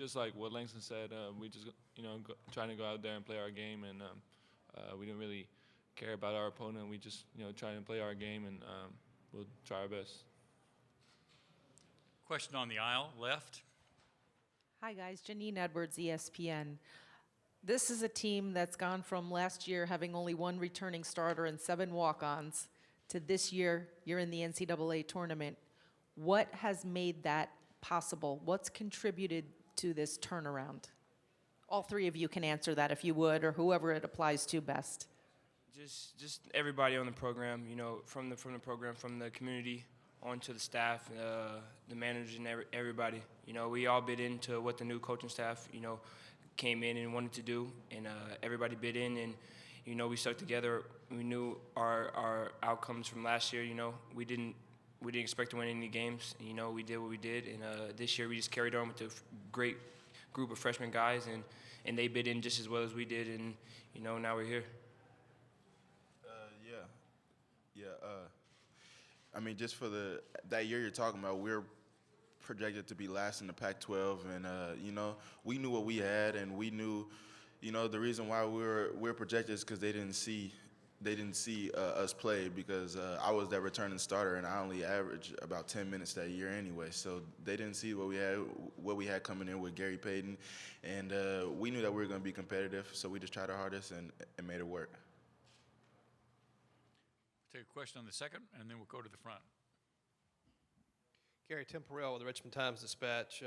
Just like what Langston said, we just trying to go out there and play our game, and we didn't really care about our opponent. We just trying to play our game, and we'll try our best. Question on the aisle, left. Hi, guys. Janine Edwards, ESPN. This is a team that's gone from last year having only one returning starter and 7 walk-ons to this year, you're in the NCAA tournament. What has made that possible? What's contributed to this turnaround? All 3 of you can answer that if you would, or whoever it applies to best. Just everybody on the program, from the program, from the community onto the staff, the managers and everybody. We all bid into what the new coaching staff, came in and wanted to do, and everybody bid in, and we stuck together. We knew our outcomes from last year. We didn't expect to win any games. We did what we did, and this year we just carried on with a great group of freshman guys, and they bid in just as well as we did, and now we're here. I mean, just for that year you're talking about, we're projected to be last in the Pac-12, and we knew what we had, and we knew, the reason why we're projected is because they didn't see us play, because I was that returning starter, and I only averaged about 10 minutes that year anyway. So they didn't see what we had coming in with Gary Payton, and we knew that we were going to be competitive. So we just tried our hardest and made it work. Take a question on the second, and then we'll go to the front. Gary, Tim Perrell with the Richmond Times-Dispatch.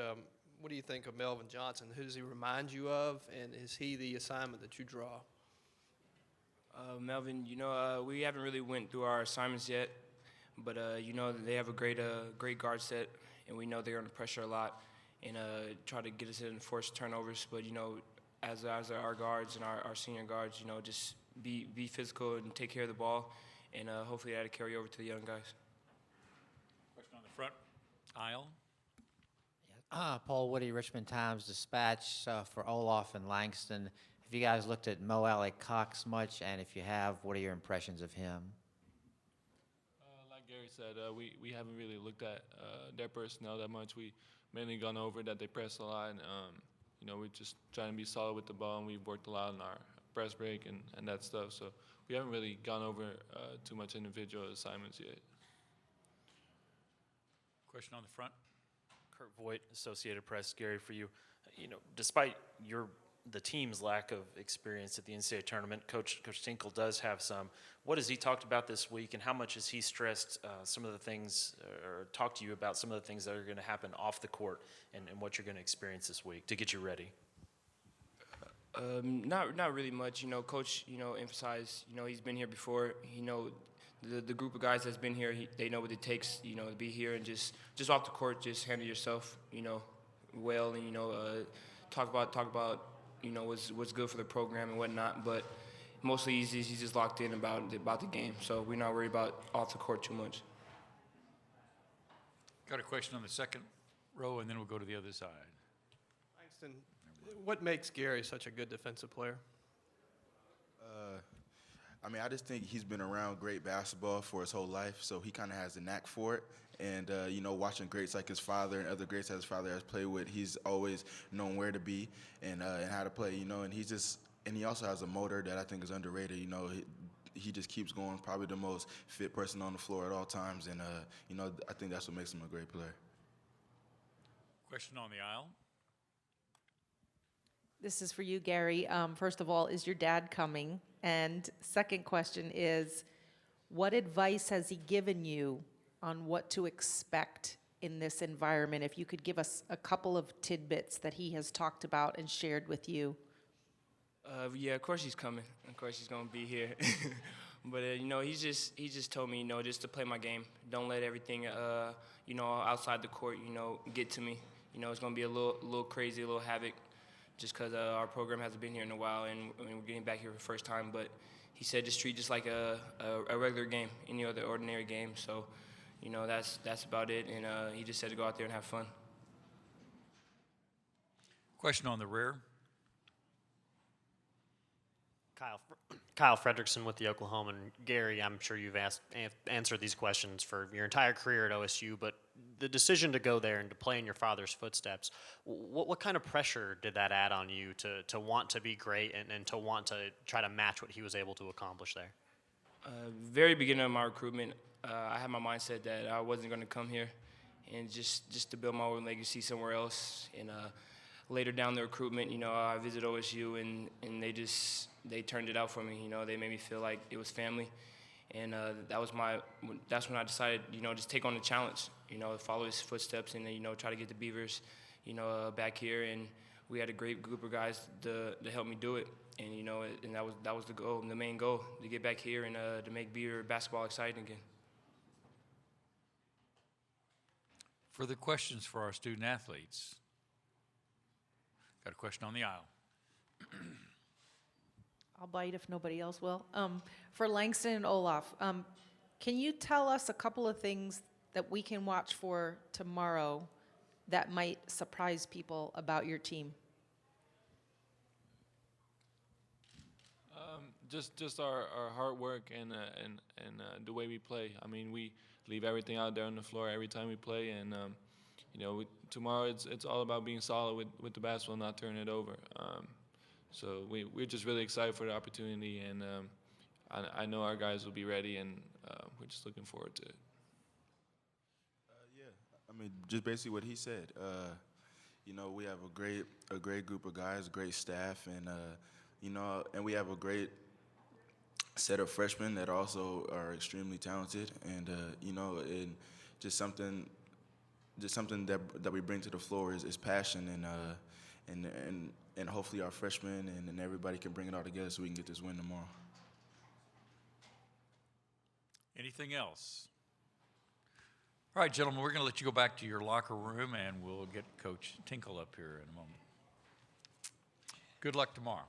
What do you think of Melvin Johnson? Who does he remind you of, and is he the assignment that you draw? Melvin, we haven't really went through our assignments yet, but they have a great guard set, and we know they're under pressure a lot, and try to get us in forced turnovers. But as our guards and our senior guards, just be physical and take care of the ball, and hopefully that'll carry over to the young guys. Question on the front aisle. Paul Woody, Richmond Times-Dispatch, for Olaf and Langston. Have you guys looked at Mo Alley Cox much, and if you have, what are your impressions of him? Like Gary said, we haven't really looked at their personnel that much. We mainly gone over that they press a lot, and we're just trying to be solid with the ball, and we've worked a lot on our press break and that stuff. So we haven't really gone over too much individual assignments yet. Question on the front. Kurt Voigt, Associated Press. Gary, for you, despite the team's lack of experience at the NCAA tournament, Coach Tinkle does have some. What has he talked about this week, and how much has he stressed some of the things, or talked to you about some of the things that are going to happen off the court, and what you're going to experience this week to get you ready? Not really much. Coach, emphasized, he's been here before. The group of guys that's been here, they know what it takes, to be here, and just off the court, just handle yourself, well, and talk about what's good for the program and whatnot. But mostly he's just locked in about the game, so we're not worried about off the court too much. Got a question on the second row, and then we'll go to the other side. Langston, what makes Gary such a good defensive player? I just think he's been around great basketball for his whole life, so he kind of has the knack for it. And, watching greats like his father and other greats that his father has played with, he's always known where to be and how to play, and he also has a motor that I think is underrated. He just keeps going, probably the most fit person on the floor at all times, and, I think that's what makes him a great player. Question on the aisle. This is for you, Gary. First of all, is your dad coming? And second question is, what advice has he given you on what to expect in this environment? If you could give us a couple of tidbits that he has talked about and shared with you. Yeah, of course he's coming. Of course he's gonna be here. But he just told me, just to play my game. Don't let everything, outside the court, get to me. It's gonna be a little crazy, a little havoc, just because our program hasn't been here in a while, and we're getting back here for the first time. But he said just treat just like a regular game, any other ordinary game. So, that's about it. And he just said to go out there and have fun. Question on the rear. Kyle Fredrickson with the Oklahoman. Gary, I'm sure you've answered these questions for your entire career at OSU, but the decision to go there and to play in your father's footsteps, what kind of pressure did that add on you to want to be great and to want to try to match what he was able to accomplish there? Very beginning of my recruitment, I had my mindset that I wasn't going to come here, and just to build my own legacy somewhere else. And later down the recruitment, I visited OSU, and they turned it out for me. They made me feel like it was family, and that's when I decided, just take on the challenge. Follow his footsteps, and try to get the Beavers, back here. And we had a great group of guys to help me do it. And and that was the goal, the main goal, to get back here and to make Beaver basketball exciting again. Further questions for our student athletes? Got a question on the aisle. I'll bite if nobody else will. For Langston and Olaf, can you tell us a couple of things that we can watch for tomorrow that might surprise people about your team? Just our hard work and the way we play. I mean, we leave everything out there on the floor every time we play, and tomorrow it's all about being solid with the basketball, not turning it over. So we're just really excited for the opportunity, and I know our guys will be ready, and we're just looking forward to it. Yeah, I mean, just basically what he said. We have a great group of guys, great staff, and and we have a great set of freshmen that also are extremely talented, and and just something that we bring to the floor is passion, and hopefully our freshmen and everybody can bring it all together so we can get this win tomorrow. Anything else? All right, gentlemen, we're going to let you go back to your locker room, and we'll get Coach Tinkle up here in a moment. Good luck tomorrow.